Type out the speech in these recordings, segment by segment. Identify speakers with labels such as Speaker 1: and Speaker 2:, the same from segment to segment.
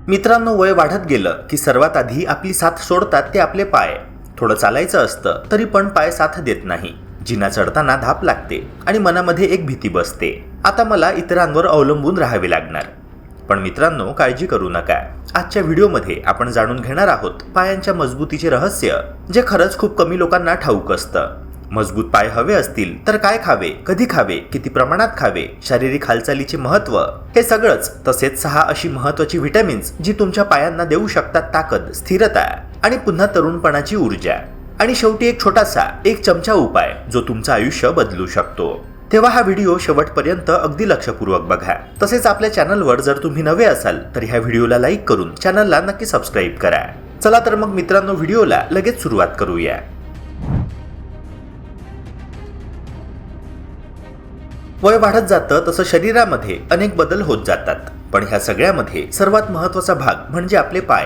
Speaker 1: मित्रांनो, वय वाढत गेलं की सर्वात आधी आपली साथ सोडतात ते आपले पाय. थोडं चालायचं असतं तरी पण पाय साथ देत नाही. जिना चढताना धाप लागते आणि मनामध्ये एक भीती बसते, आता मला इतरांवर अवलंबून राहावे लागणार. पण मित्रांनो, काळजी करू नका. आजच्या व्हिडिओमध्ये आपण जाणून घेणार आहोत पायांच्या मजबूतीचे रहस्य, जे खरंच खूप कमी लोकांना ठाऊक असतं. मजबूत पाय हवे असतील तर काय खावे, कधी खावे, किती प्रमाणात खावे, शारीरिक हालचालीचे महत्त्व, हे सगळंच, तसेच 6 अशी महत्त्वाची व्हिटॅमिन्स जी तुमच्या पायांना देऊ शकतात ताकद, स्थिरता आणि पुन्हा तरुणपणाची ऊर्जा. आणि शेवटी एक छोटासा 1 चमचा उपाय जो तुमचं आयुष्य बदलू शकतो. तेव्हा हा व्हिडिओ शेवटपर्यंत अगदी लक्षपूर्वक बघा. तसेच आपल्या चॅनलवर जर तुम्ही नवे असाल तर ह्या व्हिडिओला लाईक करून चॅनलला नक्की सबस्क्राईब करा. चला तर मग मित्रांनो, व्हिडिओला लगेच सुरुवात करूया. वय वाढत जातं तसं शरीरामध्ये अनेक बदल होत जातात, पण ह्या सगळ्यामध्ये सर्वात महत्त्वाचा भाग म्हणजे आपले पाय.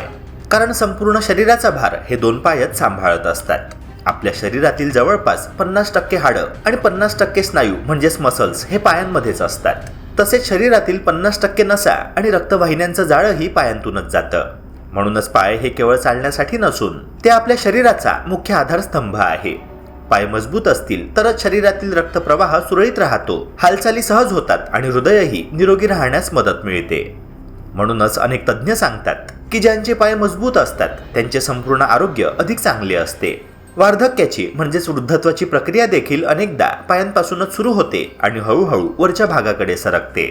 Speaker 1: कारण संपूर्ण शरीराचा भार हे 2 पायच सांभाळत असतात. आपल्या शरीरातील जवळपास 50% हाडं आणि 50% स्नायू म्हणजेच मसल्स हे पायांमध्येच असतात. तसेच शरीरातील 50% नसा आणि रक्तवाहिन्यांचं जाळंही पायांतूनच जातं. म्हणूनच पाय हे केवळ चालण्यासाठी नसून ते आपल्या शरीराचा मुख्य आधारस्तंभ आहे. पाय मजबूत असतील तरच शरीरातील रक्तप्रवाह सुरळीत राहतो, हालचाली सहज होतात आणि हृदयही निरोगी राहण्यास मदत मिळते. म्हणूनच अनेक तज्ज्ञ सांगतात की ज्यांचे पाय मजबूत असतात त्यांचे संपूर्ण आरोग्य अधिक चांगले असते. वार्धक्याची म्हणजेच वृद्धत्वाची प्रक्रिया देखील अनेकदा पायांपासूनच सुरू होते आणि हळूहळू वरच्या भागाकडे सरकते.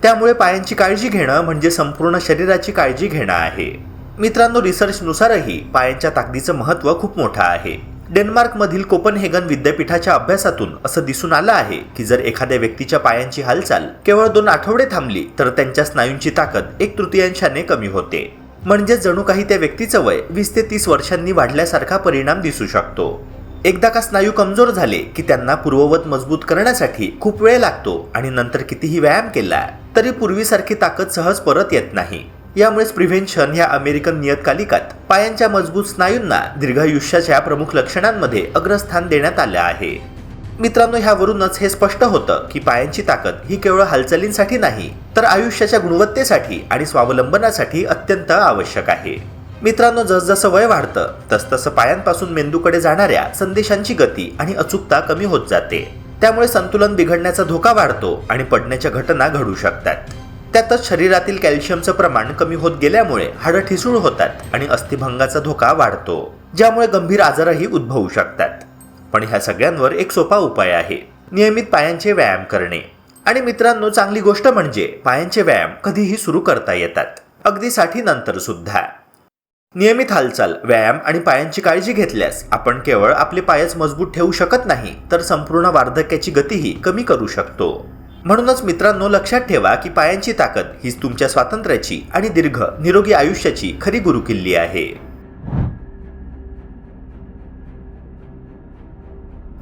Speaker 1: त्यामुळे पायांची काळजी घेणं म्हणजे संपूर्ण शरीराची काळजी घेणं आहे. मित्रांनो, रिसर्चनुसारही पायांच्या ताकदीचं महत्त्व खूप मोठं आहे. डेन्मार्कमधील कोपनहेगन विद्यापीठाच्या अभ्यासातून असं दिसून आलं आहे की जर एखाद्या व्यक्तीच्या पायांची हालचाल केवळ 2 आठवडे थांबली तर त्यांच्या स्नायूंची ताकद 1/3 कमी होते. म्हणजे जणू काही त्या व्यक्तीचं वय 20 ते 30 वर्षांनी वाढल्यासारखा परिणाम दिसू शकतो. एकदा का स्नायू कमजोर झाले की त्यांना पूर्ववत मजबूत करण्यासाठी खूप वेळ लागतो आणि नंतर कितीही व्यायाम केला तरी पूर्वीसारखी ताकद सहज परत येत नाही. यामुळेच प्रिव्हेन्शन ह्या अमेरिकन नियतकालिकात पायांच्या मजबूत स्नायूंना दीर्घायुष्याच्या प्रमुख लक्षणांमध्ये अग्रस्थान देण्यात आलं आहे. मित्रांनो, ह्यावरूनच हे स्पष्ट होतं की पायांची ताकद ही केवळ हालचालींसाठी नाही तर आयुष्याच्या गुणवत्तेसाठी आणि स्वावलंबनासाठी अत्यंत आवश्यक आहे. मित्रांनो, जसजसं वय वाढतं तसतसं पायांपासून मेंदूकडे जाणाऱ्या संदेशांची गती आणि अचूकता कमी होत जाते. त्यामुळे संतुलन बिघडण्याचा धोका वाढतो आणि पडण्याच्या घटना घडू शकतात. त्यातच शरीरातील कॅल्शियमचं प्रमाण कमी होत गेल्यामुळे हाडं ठिसूळ होतात आणि अस्थिभंगाचा धोका वाढतो, ज्यामुळे गंभीर आजारही उद्भवू शकतात. पण ह्या सगळ्यांवर एक सोपा उपाय आहे: नियमित पायांचे व्यायाम करणे. आणि मित्रांनो, चांगली गोष्ट म्हणजे पायांचे व्यायाम कधीही सुरू करता येतात, अगदी 60 नंतर सुद्धा. नियमित हालचाल, व्यायाम आणि पायांची काळजी घेतल्यास आपण केवळ आपले पायच मजबूत ठेवू शकत नाही तर संपूर्ण वार्धक्याची गतीही कमी करू शकतो. म्हणूनच मित्रांनो, लक्षात ठेवा की पायांची ताकद हीच तुमच्या स्वातंत्र्याची आणि दीर्घ निरोगी आयुष्याची खरी गुरुकिल्ली आहे.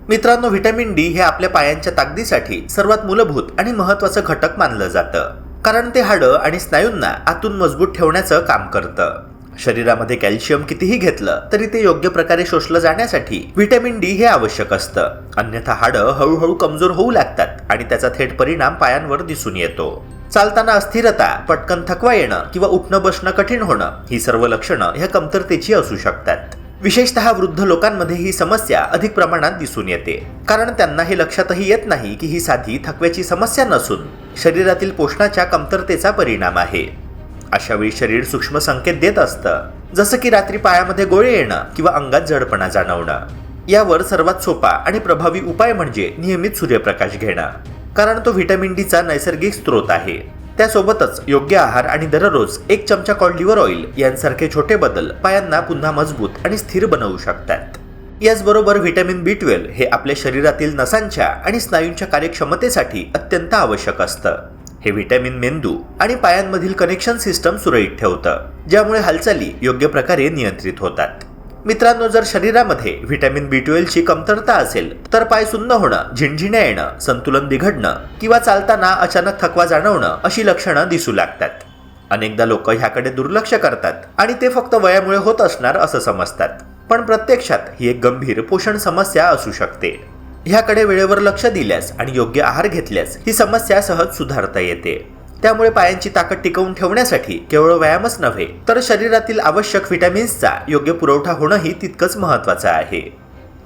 Speaker 1: मित्रांनो, व्हिटॅमिन डी हे आपल्या पायांच्या ताकदीसाठी सर्वात मूलभूत आणि महत्त्वाचं घटक मानलं जातं. कारण ते हाडं आणि स्नायूंना आतून मजबूत ठेवण्याचं काम करतं. शरीरामध्ये कॅल्शियम कितीही घेतलं तरी ते योग्य प्रकारे शोषलं जाण्यासाठी व्हिटॅमिन डी हे आवश्यक असतं. अन्यथा हाडं हळूहळू कमजोर होऊ लागतात आणि त्याचा थेट परिणाम पायांवर दिसून येतो. चालताना अस्थिरता, पटकन थकवा येणं किंवा उठणं बसणं कठीण होणं, ही सर्व लक्षणं ह्या कमतरतेची असू शकतात. विशेषतः वृद्ध लोकांमध्ये ही समस्या अधिक प्रमाणात दिसून येते, कारण त्यांना हे लक्षातही येत नाही की ही साधी थकव्याची समस्या नसून शरीरातील पोषणाच्या कमतरतेचा परिणाम आहे. अशावेळी शरीर सूक्ष्म संकेत देत असतं, जसं की रात्री पायामध्ये गोळे येणं किंवा अंगात जडपणा जाणवणं. यावर सर्वात सोपा आणि प्रभावी उपाय म्हणजे नियमित सूर्यप्रकाश घेणं, कारण तो व्हिटॅमिन डीचा नैसर्गिक स्रोत आहे. त्यासोबतच योग्य आहार आणि दररोज 1 चमचा कॉड लिव्हर ऑइल यांसारखे छोटे बदल पायांना पुन्हा मजबूत आणि स्थिर बनवू शकतात. याचबरोबर व्हिटॅमिन B12 हे आपल्या शरीरातील नसांच्या आणि स्नायूंच्या कार्यक्षमतेसाठी अत्यंत आवश्यक असतं. हे व्हिटॅमिन मेंदू आणि पायांमधील कनेक्शन सिस्टम सुरळीत ठेवतं, ज्यामुळे हालचाली योग्य प्रकारे नियंत्रित होतात. मित्रांनो, जर शरीरामध्ये व्हिटॅमिन B12 ची कमतरता असेल तर पाय सुन्न होणं, झिणझिण्या येणं, संतुलन बिघडणं किंवा चालताना अचानक थकवा जाणवणं अशी लक्षणं दिसू लागतात. अनेकदा लोक ह्याकडे दुर्लक्ष करतात आणि ते फक्त वयामुळे होत असणार असं समजतात, पण प्रत्यक्षात ही एक गंभीर पोषण समस्या असू शकते. ह्याकडे वेळेवर लक्ष दिल्यास आणि योग्य आहार घेतल्यास ही समस्या सहज सुधारता येते. त्यामुळे पायांची ताकद टिकवून ठेवण्यासाठी केवळ व्यायामच नव्हे तर शरीरातील आवश्यक व्हिटॅमिन्सचा योग्य पुरवठा होणंही तितकंच महत्त्वाचं आहे.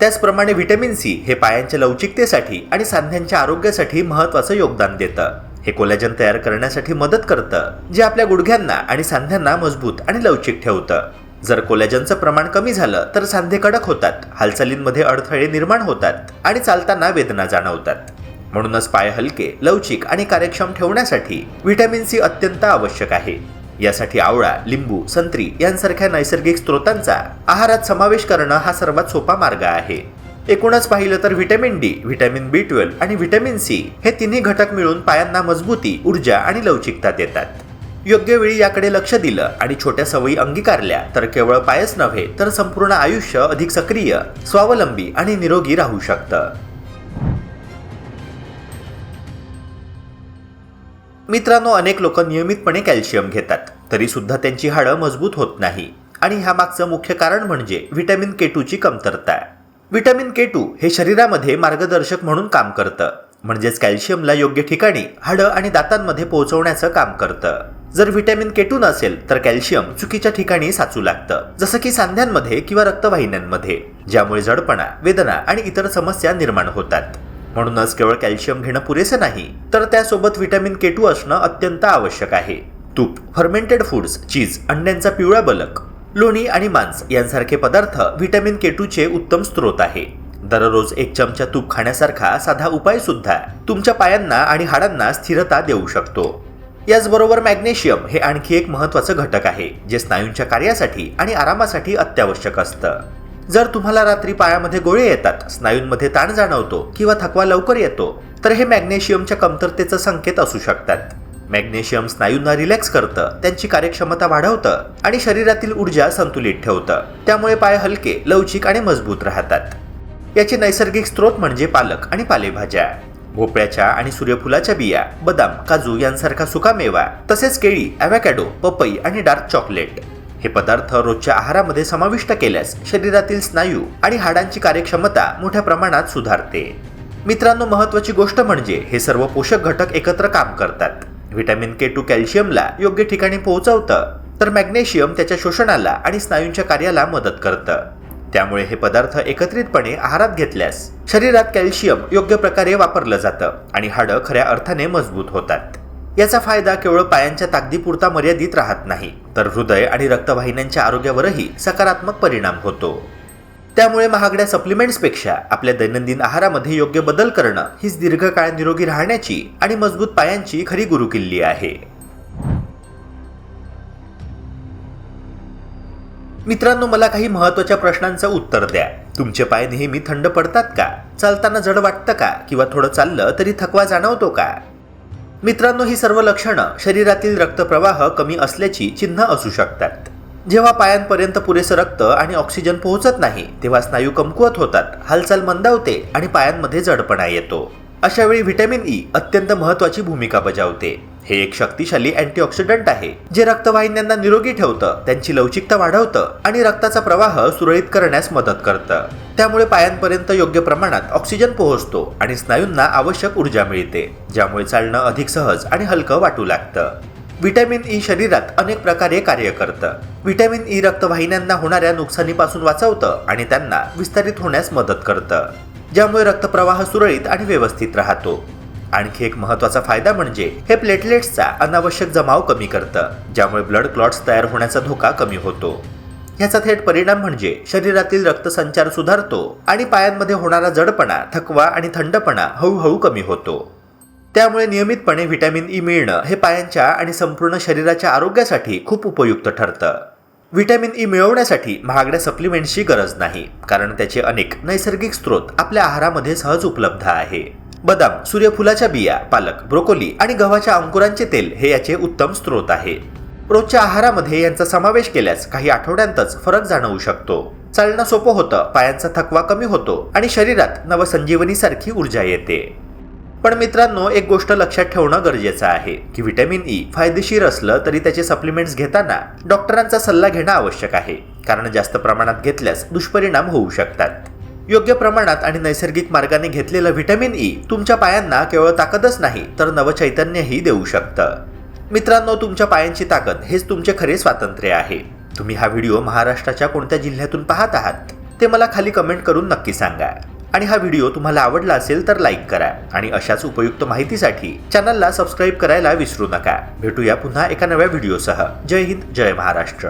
Speaker 1: त्याचप्रमाणे व्हिटॅमिन सी हे पायांच्या लवचिकतेसाठी आणि सांध्यांच्या आरोग्यासाठी महत्त्वाचं योगदान देतं. हे कोलॅजन तयार करण्यासाठी मदत करतं, जे आपल्या गुडघ्यांना आणि सांध्यांना मजबूत आणि लवचिक ठेवतं. जर कोलॅजनचं प्रमाण कमी झालं तर सांधे कडक होतात, हालचालींमध्ये अडथळे निर्माण होतात आणि चालताना वेदना जाणवतात. म्हणूनच पाय हलके, लवचिक आणि कार्यक्षम ठेवण्यासाठी व्हिटॅमिन सी अत्यंत आवश्यक आहे. यासाठी आवळा, लिंबू, संत्री यांसारख्या नैसर्गिक स्रोतांचा आहारात समावेश करणं हा सर्वात सोपा मार्ग आहे. एकूणच पाहिलं तर व्हिटॅमिन डी, व्हिटॅमिन B12 आणि व्हिटॅमिन सी हे तिन्ही घटक मिळून पायांना मजबूती, ऊर्जा आणि लवचिकता देतात. योग्य वेळी याकडे लक्ष दिलं आणि छोट्या सवयी अंगीकारल्या तर केवळ पायच नव्हे तर संपूर्ण आयुष्य अधिक सक्रिय, स्वावलंबी आणि निरोगी राहू शकतं. मित्रांनो, अनेक लोक नियमितपणे कॅल्शियम घेतात तरी सुद्धा त्यांची हाडं मजबूत होत नाही आणि ह्यामागचं मुख्य कारण म्हणजे व्हिटॅमिन K2 ची कमतरता. व्हिटॅमिन K2 हे शरीरामध्ये मार्गदर्शक म्हणून काम करतं, म्हणजेच कॅल्शियमला योग्य ठिकाणी हाडं आणि दातांमध्ये पोहोचवण्याचं काम करतं. जर व्हिटॅमिन K2 नसेल तर कॅल्शियम चुकीच्या ठिकाणी साचू लागतं, जसं की सांध्यांमध्ये किंवा रक्तवाहिन्यांमध्ये, ज्यामुळे जडपणा, वेदना आणि इतर समस्या निर्माण होतात. म्हणूनच केवळ कॅल्शियम घेणं पुरेसं नाही तर त्यासोबत व्हिटॅमिन K2 असणं अत्यंत आवश्यक आहे. तूप, फर्मेंटेड फूड्स, चीज, अंड्यांचा पिवळा बलक, लोणी आणि मांस यांसारखे पदार्थ व्हिटॅमिन K2 चे उत्तम स्रोत आहे. दररोज 1 चमचा तूप खाण्यासारखा साधा उपाय सुद्धा तुमच्या पायांना आणि हाडांना स्थिरता देऊ शकतो. याचबरोबर मॅग्नेशियम हे आणखी एक महत्त्वाचं घटक आहे, जे स्नायूंच्या कार्यासाठी आणि आरामासाठी अत्यावश्यक असतं. जर तुम्हाला रात्री पायामध्ये गोळे येतात, स्नायूंमध्ये ताण जाणवतो किंवा थकवा लवकर येतो तर हे मॅग्नेशियमच्या कमतरतेचा संकेत असू शकतात. मॅग्नेशियम स्नायूंना रिलॅक्स करतं, त्यांची कार्यक्षमता वाढवतं आणि शरीरातील ऊर्जा संतुलित ठेवतं. त्यामुळे पाय हलके, लवचिक आणि मजबूत राहतात. याचे नैसर्गिक स्रोत म्हणजे पालक आणि पालेभाज्या. भोपळ्याच्या आणि सूर्यफुलाच्या बिया, बदाम, काजू यांसारखा सुकामेवा, तसेच केळी, ॲव्होकॅडो, पपई आणि डार्क चॉकलेट हे पदार्थ रोजच्या आहारामध्ये समाविष्ट केल्यास शरीरातील स्नायू आणि हाडांची कार्यक्षमता मोठ्या प्रमाणात सुधारते. मित्रांनो, महत्त्वाची गोष्ट म्हणजे हे सर्व पोषक घटक एकत्र काम करतात. व्हिटॅमिन K2 कॅल्शियमला योग्य ठिकाणी पोहोचवतं तर मॅग्नेशियम त्याच्या शोषणाला आणि स्नायूंच्या कार्याला मदत करतं. त्यामुळे हे पदार्थ एकत्रितपणे आहारात घेतल्यास शरीरात कॅल्शियम योग्य प्रकारे वापरलं जातं आणि हाडं खऱ्या अर्थाने मजबूत होतात. याचा फायदा केवळ पायांच्या ताकदीपुरता मर्यादित राहत नाही तर हृदय आणि रक्तवाहिन्यांच्या आरोग्यावरही सकारात्मक परिणाम होतो. त्यामुळे महागड्या सप्लिमेंट्सपेक्षा आपल्या दैनंदिन आहारामध्ये योग्य बदल करणं हीच दीर्घकाळ निरोगी राहण्याची आणि मजबूत पायांची खरी गुरुकिल्ली आहे. मित्रांनो, मला काही महत्त्वाच्या प्रश्नांचं उत्तर द्या. तुमचे पाय नेहमी थंड पडतात का? चालताना जड वाटतं का? किंवा थोडं चाललं तरी थकवा जाणवतो का? मित्रांनो, ही सर्व लक्षणं शरीरातील रक्तप्रवाह कमी असल्याची चिन्ह असू शकतात. जेव्हा पायांपर्यंत पुरेसं रक्त आणि ऑक्सिजन पोहोचत नाही तेव्हा स्नायू कमकुवत होतात, हालचाल मंदावते आणि पायांमध्ये जडपणा येतो. अशा वेळी व्हिटॅमिन ई अत्यंत महत्त्वाची भूमिका बजावते. हे एक शक्तिशाली अँटीऑक्सिडंट आहे जे रक्तवाहिन्यांना निरोगी ठेवतं, त्यांची लवचिकता वाढवतं आणि रक्ताचा प्रवाह सुरळीत करण्यास मदत करतं. त्यामुळे पायांपर्यंत योग्य प्रमाणात ऑक्सिजन पोहोचतो आणि स्नायूंना आवश्यक ऊर्जा मिळते, ज्यामुळे चालणं अधिक सहज आणि हलकं वाटू लागतं. व्हिटॅमिन ई शरीरात अनेक प्रकारे कार्य करतं. व्हिटॅमिन ई रक्तवाहिन्यांना होणाऱ्या नुकसानीपासून वाचवतं आणि त्यांना विस्तारित होण्यास मदत करतं, ज्यामुळे रक्तप्रवाह सुरळीत आणि व्यवस्थित राहतो. आणखी एक महत्त्वाचा फायदा म्हणजे हे प्लेटलेट्सचा अनावश्यक जमाव कमी करतं, ज्यामुळे ब्लड क्लॉट्स तयार होण्याचा धोका कमी होतो. याचा थेट परिणाम म्हणजे शरीरातील रक्तसंचार सुधारतो आणि पायांमध्ये होणारा जडपणा, थकवा आणि थंडपणा हळूहळू कमी होतो. त्यामुळे नियमितपणे व्हिटॅमिन ई मिळणं हे पायांच्या आणि संपूर्ण शरीराच्या आरोग्यासाठी खूप उपयुक्त ठरतं. व्हिटॅमिन ई मिळवण्यासाठी महागड्या सप्लिमेंट्सची गरज नाही, कारण त्याचे अनेक नैसर्गिक स्रोत आपल्या आहारामध्ये सहज उपलब्ध आहे. बदाम, सूर्यफुलाच्या बिया, पालक, ब्रोकोली आणि गव्हाच्या अंकुरांचे तेल हे याचे उत्तम स्रोत आहे. रोजच्या आहारामध्ये यांचा समावेश केल्यास काही आठवड्यांतच फरक जाणवू शकतो. चालणं सोपं होतं, पायांचा थकवा कमी होतो आणि शरीरात नवसंजीवनीसारखी ऊर्जा येते. पण मित्रांनो, एक गोष्ट लक्षात ठेवणं गरजेचं आहे की व्हिटॅमिन ई फायदेशीर असलं तरी त्याचे सप्लिमेंट्स घेताना डॉक्टरांचा सल्ला घेणं आवश्यक आहे, कारण जास्त प्रमाणात घेतल्यास दुष्परिणाम होऊ शकतात. योग्य प्रमाणात आणि नैसर्गिक मार्गाने घेतलेलं व्हिटॅमिन ई तुमच्या पायांना केवळ ताकदच नाही तर नवचैतन्यही देऊ शकतं. मित्रांनो, तुमच्या पायांची ताकद हेच तुमचे खरे स्वातंत्र्य आहे. तुम्ही हा व्हिडिओ महाराष्ट्राच्या कोणत्या जिल्ह्यातून पाहत आहात ते मला खाली कमेंट करून नक्की सांगा. आणि हा व्हिडिओ तुम्हाला आवडला असेल तर लाईक करा आणि अशाच उपयुक्त माहितीसाठी चॅनलला सबस्क्राईब करायला विसरू नका. भेटूया पुन्हा एका नव्या व्हिडिओसह. जय हिंद, जय महाराष्ट्र.